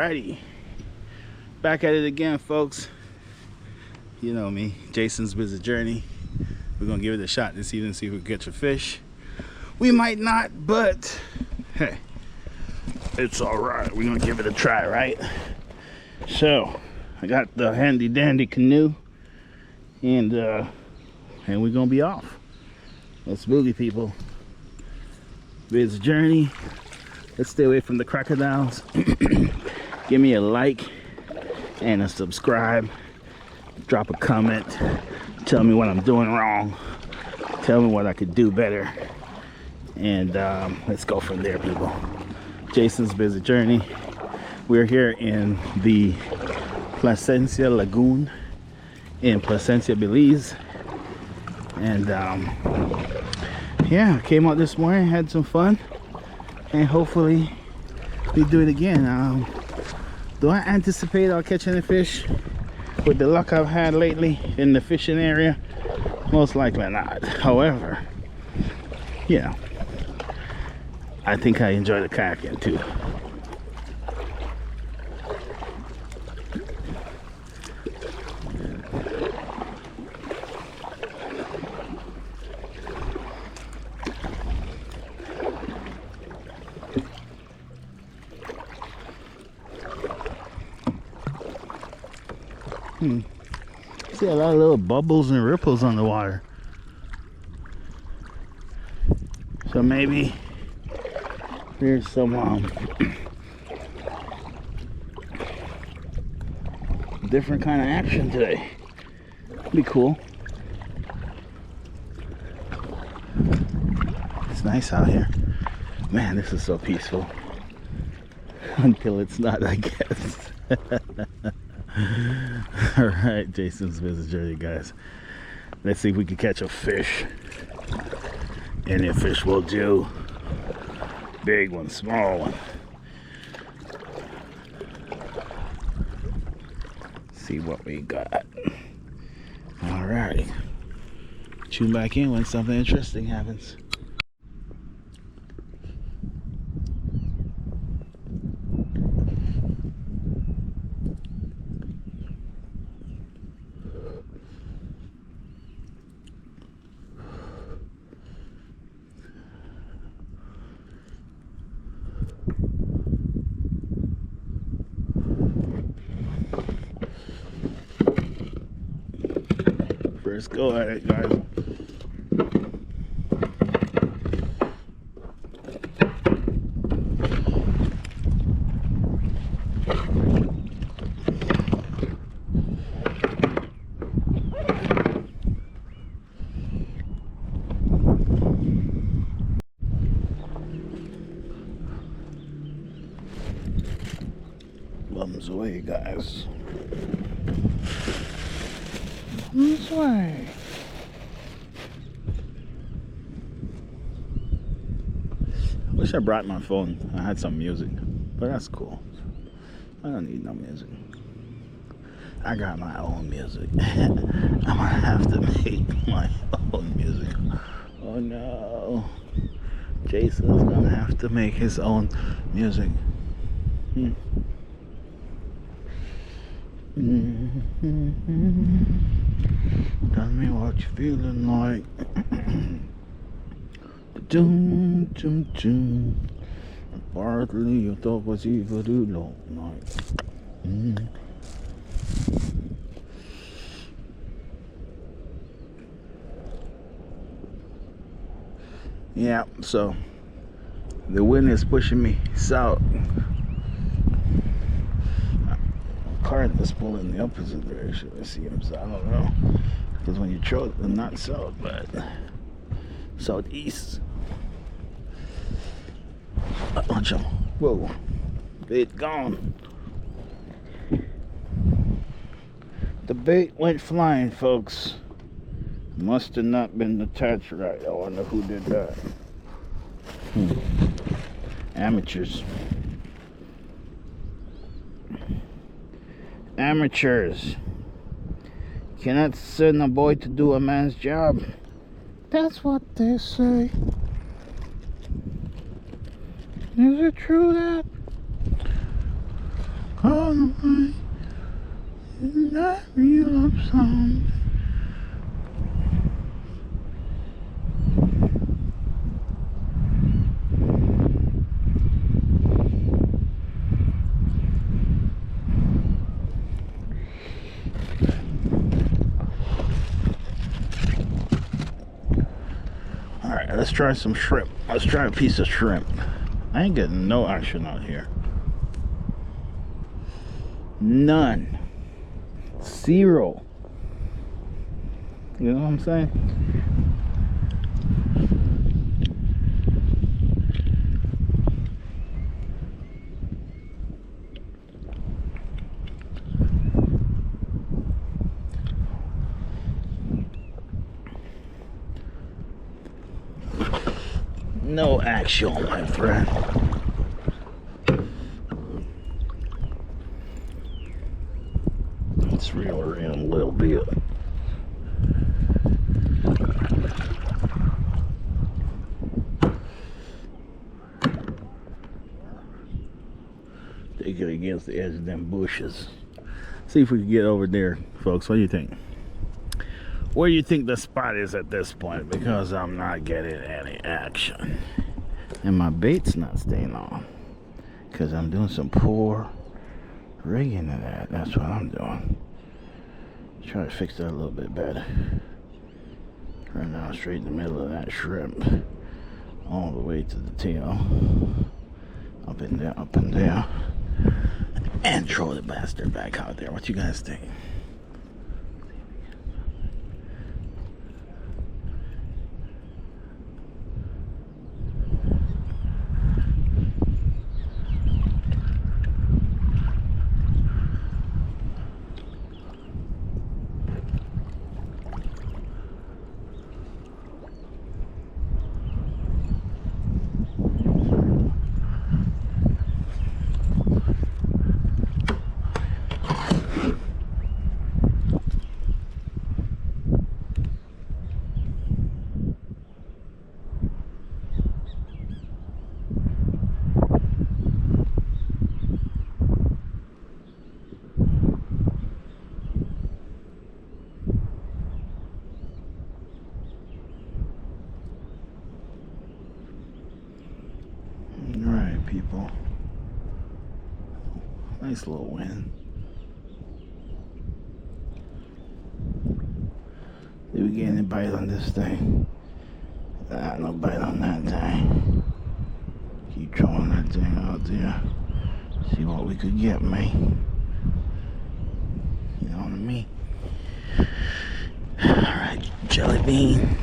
Alrighty, back at it again, folks. You know me, Jason's Busy Journey. We're gonna give it a shot this evening, see if we can catch a fish. We might not, but hey, it's all right. We're gonna give it a try, right? So I got the handy dandy canoe, and we're gonna be off. Let's boogie, people. Busy Journey. Let's stay away from the crocodiles. Give me a like and a subscribe. Drop a comment. Tell me what I'm doing wrong. Tell me what I could do better. And let's go from there, people. Jason's Busy Journey. We're here in the Placencia Lagoon in Placencia, Belize. And yeah, came out this morning, had some fun. And hopefully we do it again. Do I anticipate I'll catch any fish with the luck I've had lately in the fishing area? Most likely not. However, you know, I think I enjoy the kayaking too. See a lot of little bubbles and ripples on the water. So maybe there's some different kind of action today. Be cool. It's nice out here. Man, this is so peaceful. Until it's not, I guess. Alright, Jason's Busy Journey, guys. Let's see if we can catch a fish. Any fish will do. Big one, small one. See what we got. Alright. Tune back in when something interesting happens. First go at it, guys. Bums away, guys. This way. Wish I brought my phone. I had some music, but that's cool. I don't need no music. I got my own music. I'm gonna have to make my own music. Oh no. Jason's gonna have to make his own music. Tell me what you're feeling like. Doom, doom, doom. Partly you thought was evil to long night. Yeah, so the wind is pushing me south. Current is pulling the opposite direction. It seems. I don't know, because when you throw it, not south, but southeast. Whoa, bait gone. The bait went flying, folks. Must have not been attached right. I wonder who did that. Amateurs. Amateurs. Cannot send a boy to do a man's job. That's what they say. Is it true that? Call me, not real love song. Alright, let's try some shrimp. Let's try a piece of shrimp. I ain't getting no action out here. None. Zero. You know what I'm saying? No action, my friend. Let's reel her in a little bit. Take it against the edge of them bushes. See if we can get over there, folks. What do you think? Where do you think the spot is at this point? Because I'm not getting any action. And my bait's not staying on. Because I'm doing some poor rigging of that. That's what I'm doing. Try to fix that a little bit better. Right now, straight in the middle of that shrimp. All the way to the tail. Up and down, up and down. And throw the bastard back out there. What you guys think? People, nice little wind. Did we get any bite on this thing? No bite on that thing. Keep throwing that thing out there. See what we could get, man. You know what I mean? Alright, jelly bean.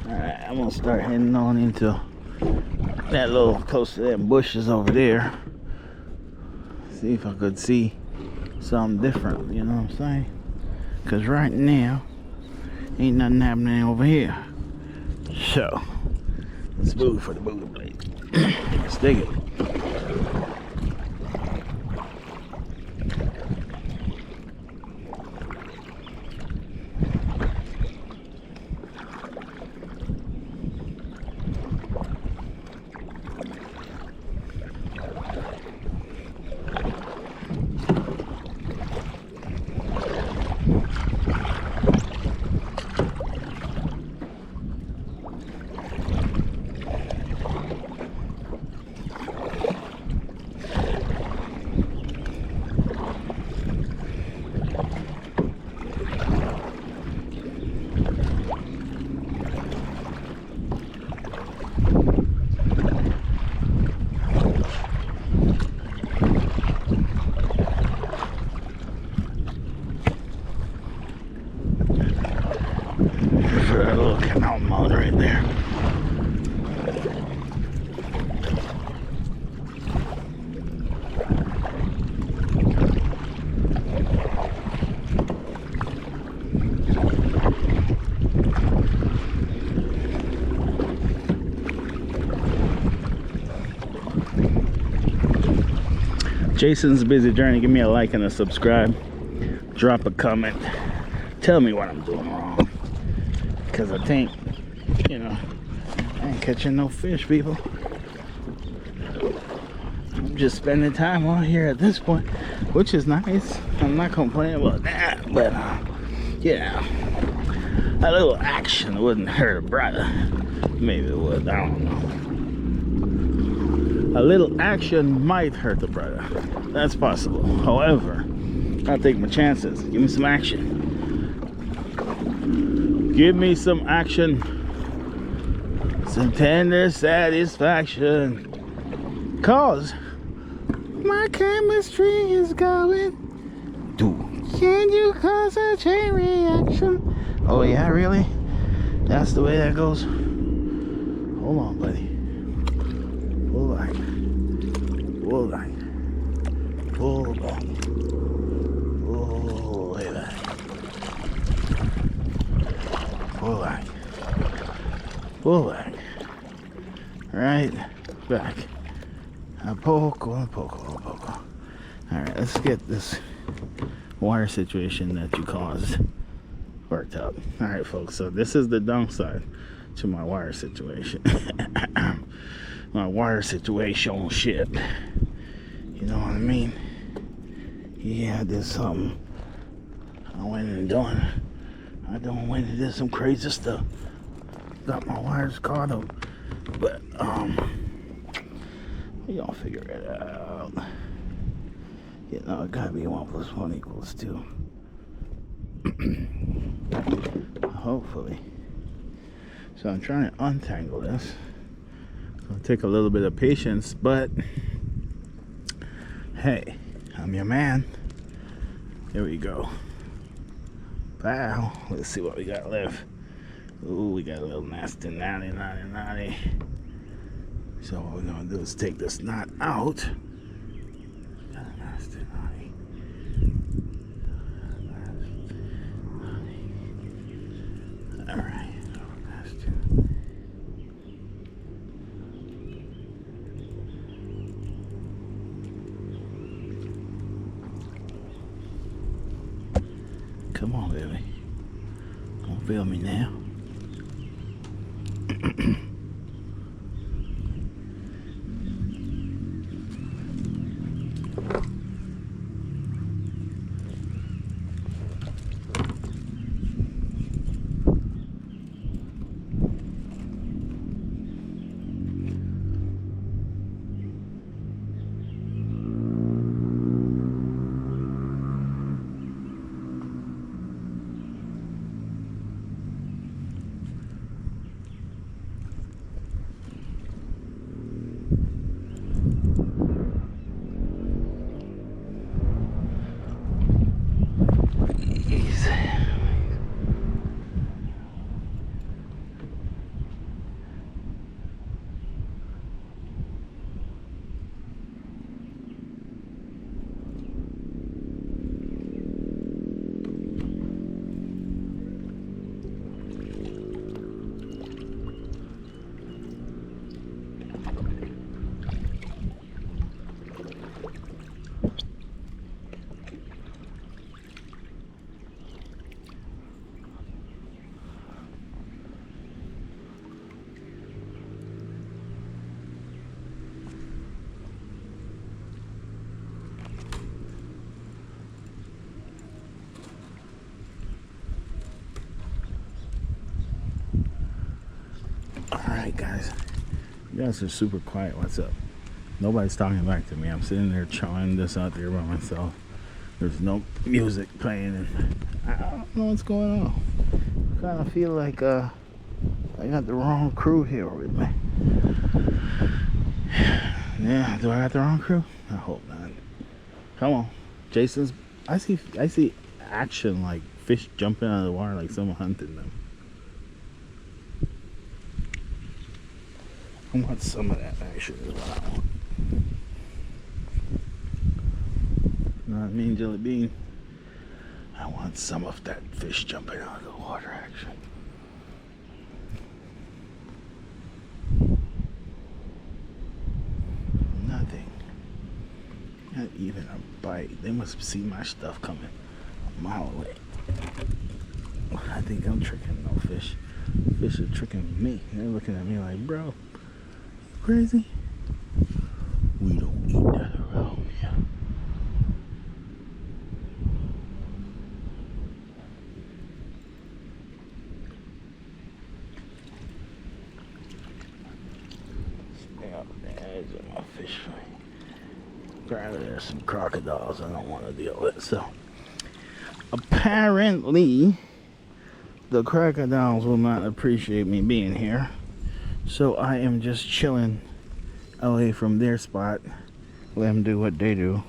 Alright, I'm gonna start heading on into that little close to them bushes over there. See if I could see something different, you know what I'm saying? Cause right now ain't nothing happening over here. So let's move for the booger blade. Let's dig it. A little canal mode right there. Jason's Busy Journey. Give me a like and a subscribe. drop a comment. Tell me what I'm doing wrong. Because I think, you know, I ain't catching no fish, people. I'm just spending time on here at this point, which is nice. I'm not complaining about that, but yeah, a little action wouldn't hurt a brother. Maybe it would, I don't know. A little action might hurt the brother. That's possible. However, I'll take my chances. Give me some action. Give me some action. Some tender satisfaction. Cause my chemistry is going. Can you cause a chain reaction? Oh yeah, really? That's the way that goes? Hold on, buddy. Pull back. Pull back. Pull back. Pull way back. Pull back. Pull back. Right back. A poco, a poco, a poco. Alright, let's get this water situation that you caused worked out. Alright, folks, so this is the downside to my water situation. My water situation shit. You know what I mean? Yeah, there's something I went and done. I done went and did some crazy stuff. Got my wires caught up. But, we gonna figure it out. You know, it gotta be 1 + 1 = 2. Hopefully. So I'm trying to untangle this. It'll take a little bit of patience, but hey, I'm your man. Here we go. Wow, let's see what we got left. Ooh, we got a little nasty naughty. So what we're gonna do is take this knot out. Got a nasty naughty. All right, nasty. Come on, baby. Don't feel me now. Alright guys, you guys are super quiet. What's up? Nobody's talking back to me. I'm sitting there trying this out there by myself. There's no music playing and I don't know what's going on. I kind of feel like I got the wrong crew here with me. Yeah, do I got the wrong crew? I hope not. Come on. Jason's I see action, like fish jumping out of the water like someone hunting them. I want some of that actually is what I want. You know what I mean, Jelly Bean? I want some of that fish jumping out of the water action. Nothing. Not even a bite. They must see my stuff coming. a mile away. I think I'm tricking no fish. Fish are tricking me. They're looking at me like, bro, you crazy? We don't eat that around here. Stay up the edge of my fish fight. Apparently there's some crocodiles I don't want to deal with. So apparently the crocodiles will not appreciate me being here. So I am just chilling away from their spot. Let them do what they do,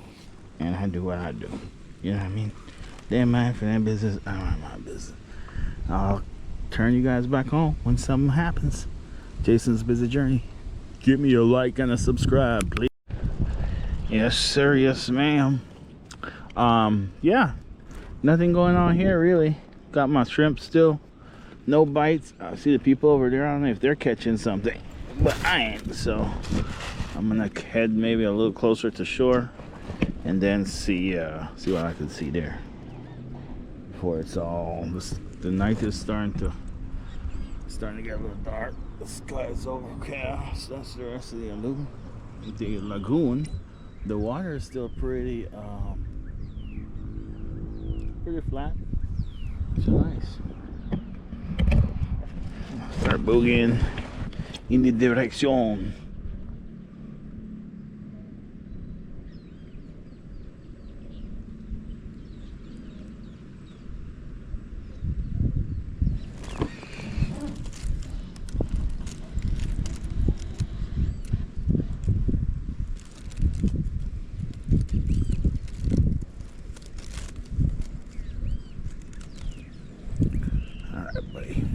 and I do what I do. You know what I mean? They're mind for their business. I don't have my business. I'll turn you guys back on when something happens. Jason's Busy Journey. Give me a like and a subscribe, please. Yes, sir. Yes, ma'am. Yeah. Nothing going on here, really. Got my shrimp still. No bites. I see the people over there. I don't know if they're catching something, but I ain't. So I'm gonna head maybe a little closer to shore, and then see what I can see there. Before it's all the night is starting to get a little dark. The sky is overcast. That's the rest of the lagoon. The water is still pretty flat. So nice. Start boogieing in the direction. Alright, buddy.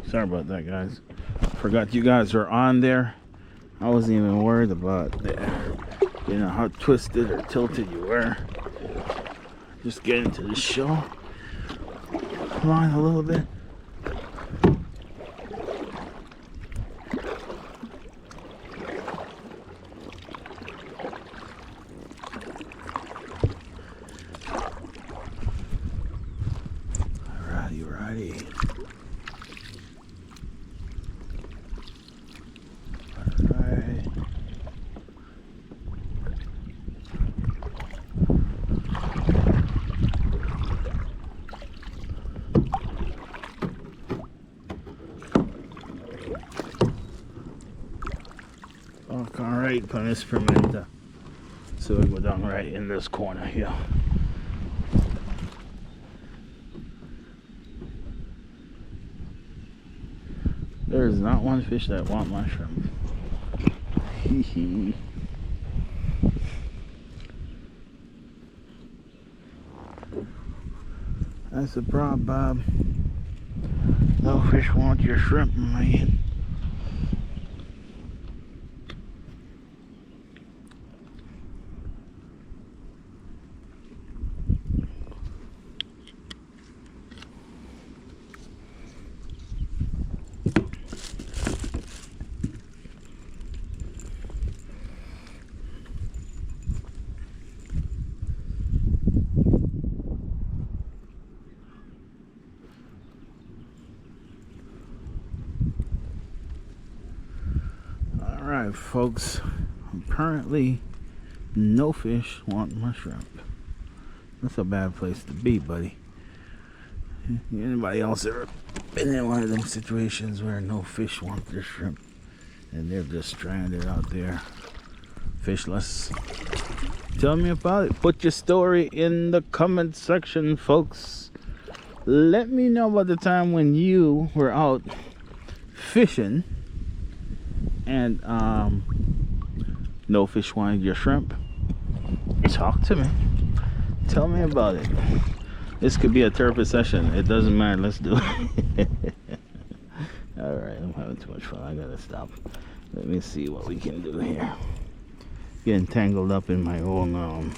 Sorry about that, guys. Forgot you guys were on there. I wasn't even worried about how twisted or tilted you were. Just get into the show. Come on a little bit. Alrighty. Alright, put this pimenta. So we go down right in this corner here. There is not one fish that want my shrimp. Hee hee. That's the problem, Bob. No fish want your shrimp, man. Alright, folks, apparently no fish want my shrimp. That's a bad place to be, buddy. Anybody else ever Been in one of them situations where no fish want their shrimp and they're just stranded out there, fishless. Tell me about it. Put your story in the comment section, folks. Let me know about the time when you were out fishing and no fish wanted your shrimp. Talk to me. Tell me about it. This could be a therapy session. It doesn't matter. Let's do it. Alright, I'm having too much fun. I gotta stop. Let me see what we can do here. Getting tangled up in my own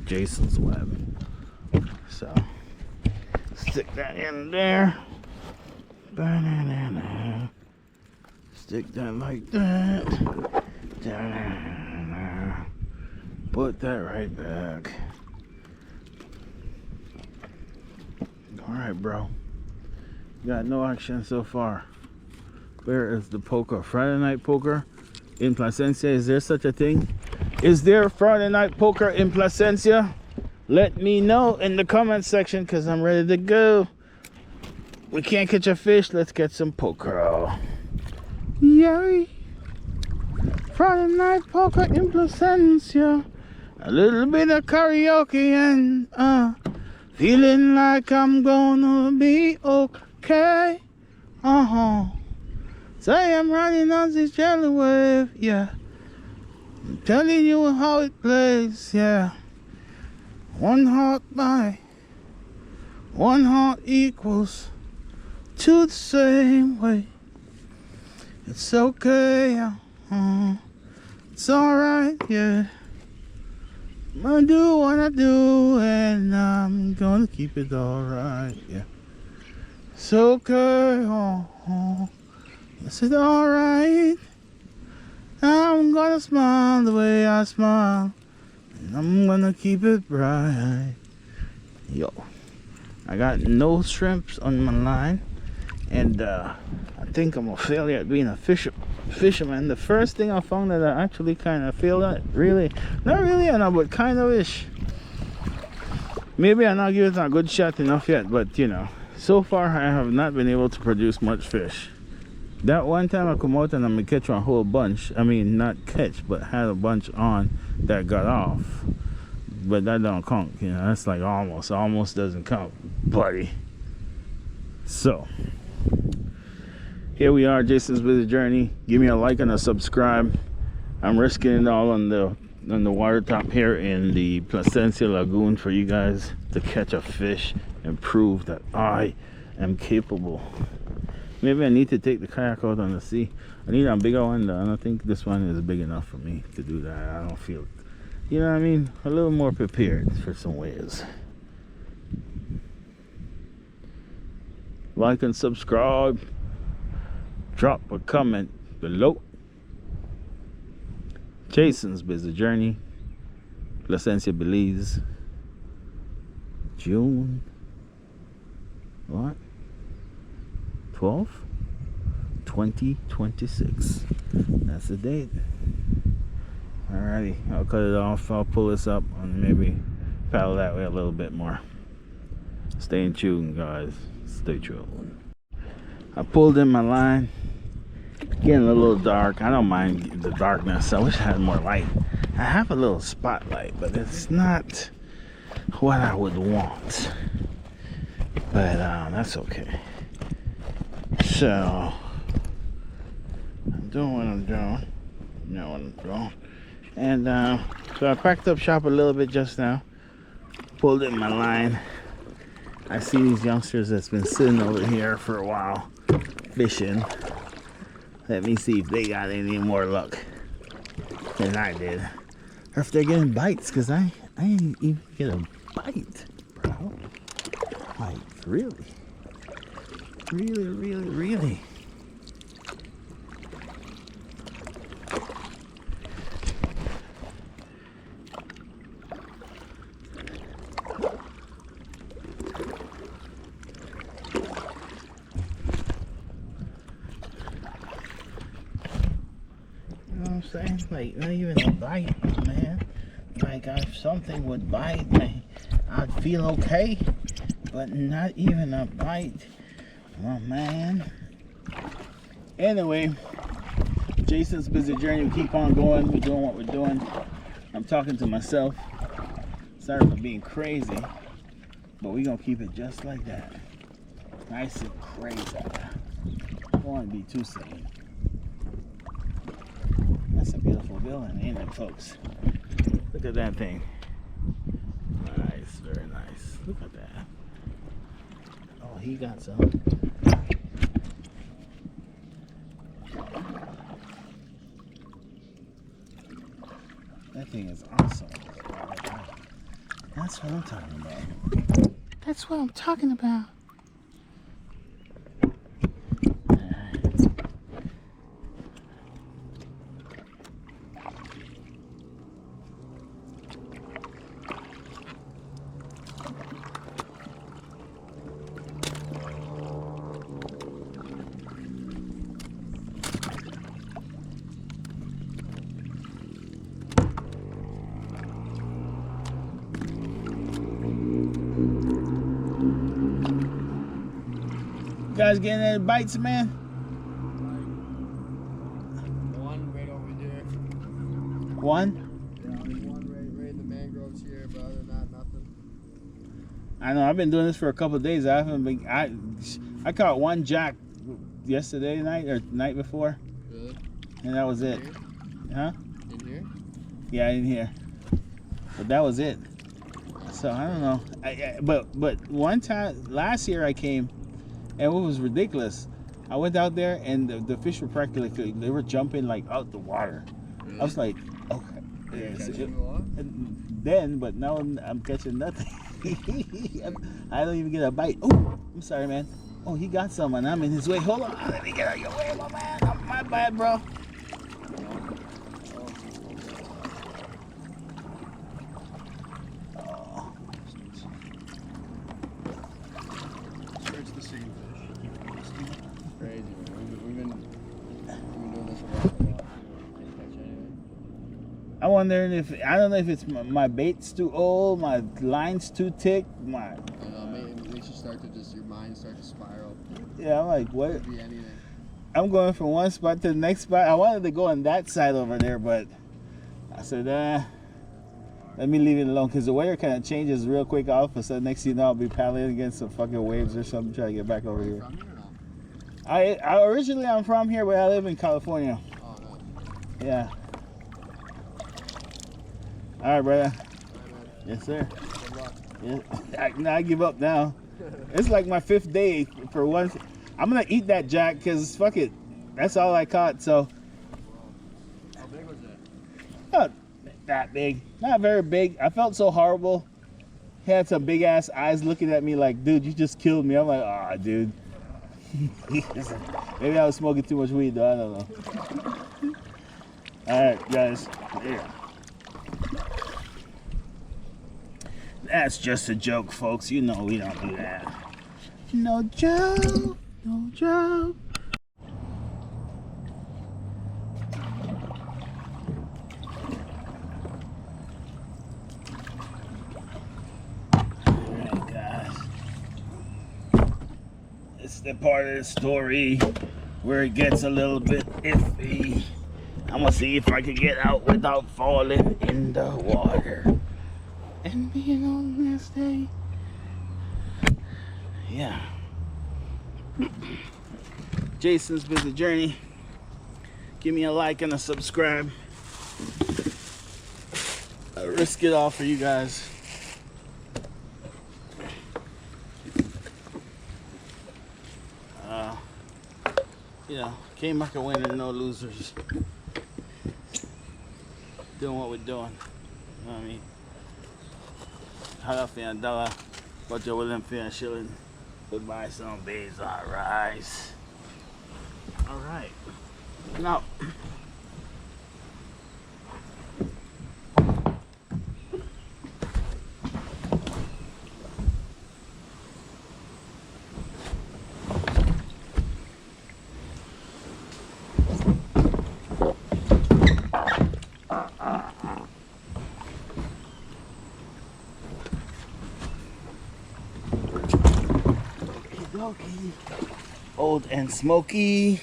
Jason's web. So stick that in there. Stick that like that. Put that right back. Alright, bro. Got no action so far. Where is the poker? Friday night poker in Placencia? Is there such a thing? Is there Friday night poker in Placencia? Let me know in the comment section because I'm ready to go. We can't catch a fish. Let's get some poker. Yay! Friday night poker in Placencia. A little bit of karaoke and feeling like I'm gonna be okay. Say I'm riding on this jelly wave, yeah. I'm telling you how it plays, yeah. One heart by one heart equals two the same way. It's okay, it's alright, yeah. I'm gonna do what I do and I'm gonna keep it alright, yeah. It's okay, is it alright? I'm gonna smile the way I smile and I'm gonna keep it bright. Yo, I got no shrimps on my line and I think I'm a failure at being a fisherman. The first thing I found that I actually kind of failed at, really, not really, I know, but kind of ish. Maybe I'm not giving it a good shot enough yet, but you know, so far I have not been able to produce much fish. That one time I come out and I'm gonna catch a whole bunch. I mean, not catch, but had a bunch on that got off. But that don't count, you know, that's like almost doesn't count, buddy. So here we are, Jason's Busy Journey. Give me a like and a subscribe. I'm risking it all on the water top here in the Placencia Lagoon for you guys to catch a fish and prove that I am capable. Maybe I need to take the kayak out on the sea. I need a bigger one though. I don't think this one is big enough for me to do that. I don't feel, you know what I mean? A little more prepared for some ways. Like and subscribe. Drop a comment below. Jason's Busy Journey, Placencia, Belize, June what? 12th, 2026. That's the date. Alrighty, I'll cut it off. I'll pull this up and maybe paddle that way a little bit more. Stay in tune, guys. Stay tuned. I pulled in my line. Getting a little dark. I don't mind the darkness. I wish I had more light. I have a little spotlight, but it's not what I would want. But that's okay. So I'm doing what I'm doing. You know what I'm doing. And so I packed up shop a little bit just now. Pulled in my line. I see these youngsters that's been sitting over here for a while fishing. Let me see if they got any more luck than I did. Or if they're getting bites, because I ain't even get a bite, bro. Like, really? Really? Saying, like, not even a bite, man. Like, if something would bite me, I'd feel okay. but not even a bite. Oh man. Anyway, Jason's busy journey. We keep on going. We're doing what we're doing. I'm talking to myself. Sorry for being crazy, but we're gonna keep it just like that. Nice and crazy. Don't want to be too sane. That's a beautiful building, ain't it, folks? Look at that thing. Nice, very nice. Look at that. Oh, he got some. That thing is awesome. That's what I'm talking about. That's what I'm talking about. You guys getting any bites, man? One right over there. One? Yeah, one right in the mangroves here, but other than that, nothing. I know. I've been doing this for a couple of days. I haven't been. I caught one jack yesterday night or night before. Really? And that was it. Here? Huh? In here? Yeah, in here. But that was it. So I don't know. But one time last year I came. And what was ridiculous, I went out there and the fish were practically, they were jumping like out the water. Really? I was like, okay. Catching Yes, a lot? then, but now I'm catching nothing. I don't even get a bite. Oh, I'm sorry, man. Oh, he got some and I'm in his way. Hold on, let me get out of your way, my man. Oh, my bad, bro. Oh. It's the same fish. Crazy, man. We've been doing this a lot. Can't catch anything. I'm wondering if, I don't know if it's my bait's too old, my line's too thick, my... I know, it makes you start to just, your mind start to spiral. Yeah, I'm like, what? It could be anything. I'm going from one spot to the next spot. I wanted to go on that side over there, but I said, let me leave it alone because the weather kind of changes real quick. All of a sudden, next thing you know, I'll be paddling against some fucking waves or something, trying to get back over here. From here or no? I originally I'm from here, but I live in California. Oh, no. Yeah. All right, brother. All right, man. Yes, sir. Good luck. Yeah. I give up now. It's like my 5th day for once. I'm gonna eat that jack because fuck it. That's all I caught. So. How big was it? Not that big. Not very big. I felt so horrible. He had some big ass eyes looking at me like, dude, you just killed me. I'm like, ah, dude. Maybe I was smoking too much weed though. I don't know. Alright, guys. Yeah. That's just a joke, folks. You know we don't do that. No joke. No joke. Alright, guys. It's the part of the story where it gets a little bit iffy. I'm gonna see if I can get out without falling in the water. And being on this day. Yeah. Jason's Busy Journey. Give me a like and a subscribe. I risk it all for you guys. You know, can't mark a winner, no losers. Doing what we're doing. You know what I mean? Hala fiyan dollar, but you're willing fiyan shilling. Goodbye, some bees on rice. Alright. Now. dokie. Old and smoky.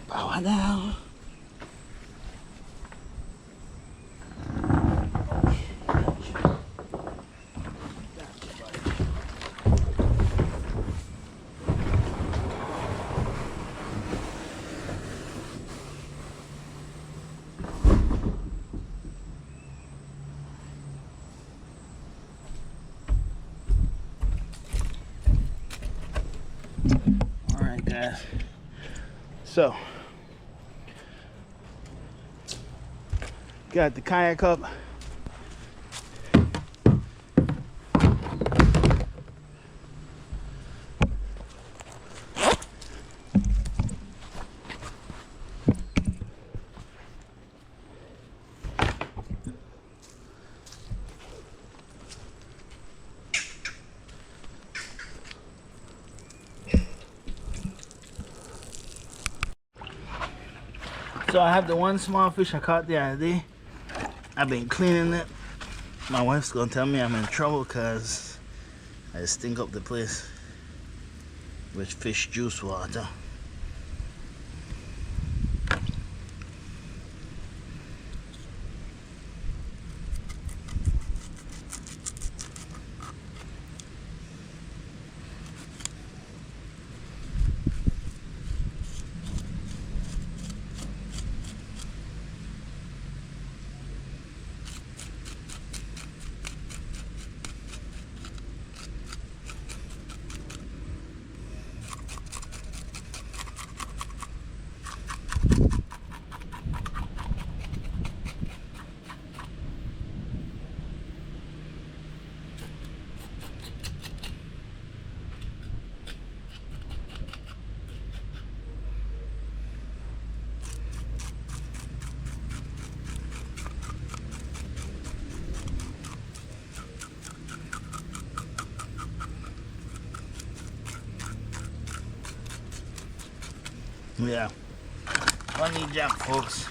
Power down. Alright guys, so got the kayak up. So I have the one small fish I caught the other day. I've been cleaning it. My wife's gonna tell me I'm in trouble because I stink up the place with fish juice water. Yeah, funny jump, folks.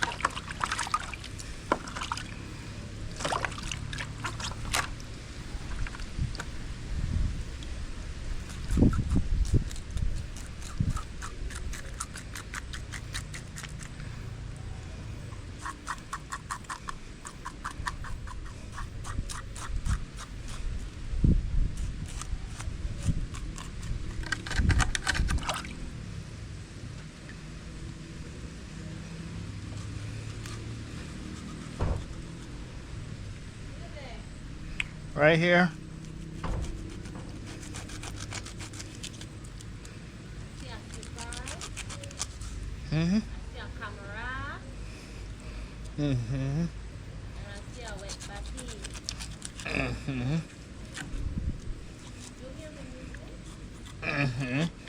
Right here. Mm-hmm. Mm-hmm. Mm-hmm. Mm-hmm.